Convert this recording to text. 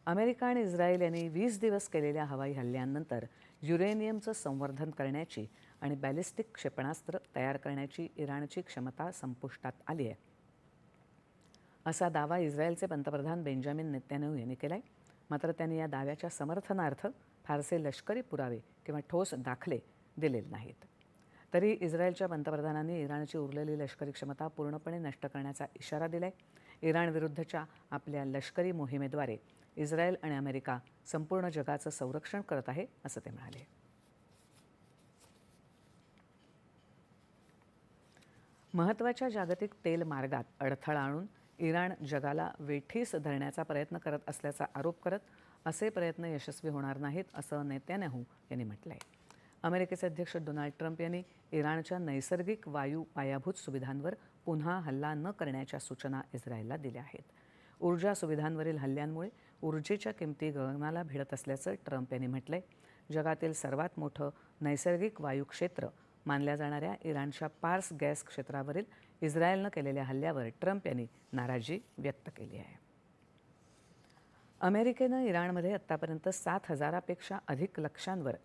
America आणि Israel यांनी 20 दिवस केलेल्या हवाई हल्ल्यांनंतर युरेनियमचं संवर्धन करण्याची आणि बॅलिस्टिक क्षेपणास्त्र तयार करण्याची इराणची क्षमता संपुष्टात आली आहे, असा दावा इस्रायलचे पंतप्रधान बेंजामिन नेतन्याहू यांनी केला आहे. मात्र त्यांनी या दाव्याच्या समर्थनार्थ फारसे लष्करी पुरावे किंवा ठोस दाखले दिलेले नाहीत. तरी इस्रायलच्या पंतप्रधानांनी इराणची उरलेली लष्करी क्षमता पूर्णपणे नष्ट करण्याचा इशारा दिला आहे. इराणविरुद्धच्या आपल्या लष्करी मोहिमेद्वारे इस्रायल आणि अमेरिका संपूर्ण जगाचं संरक्षण करत आहे, असं ते म्हणाले. महत्त्वाच्या जागतिक तेल मार्गात अडथळा आणून इराण जगाला वेठीस धरण्याचा प्रयत्न करत असल्याचा आरोप करत असे प्रयत्न यशस्वी होणार नाहीत, असं नेतन्याहू यांनी म्हटलं आहे. अमेरिकेचे अध्यक्ष डोनाल्ड ट्रम्प यांनी इराणच्या नैसर्गिक वायू पायाभूत सुविधांवर पुन्हा हल्ला न करण्याच्या सूचना इस्रायलला दिल्या आहेत. ऊर्जा सुविधांवरील हल्ल्यांमुळे ऊर्जेच्या किमती गगनाला भिडत असल्याचं ट्रम्प यांनी म्हटलंय. जगातील सर्वात मोठं नैसर्गिक वायू क्षेत्र मानल्या जाणाऱ्या इराणच्या पार्स गॅस क्षेत्रावरील इस्रायलनं केलेल्या हल्ल्यावर ट्रम्प यांनी नाराजी व्यक्त केली आहे. अमेरिकेनं इराणमध्ये आत्तापर्यंत 7,000पेक्षा अधिक लक्ष्यांवर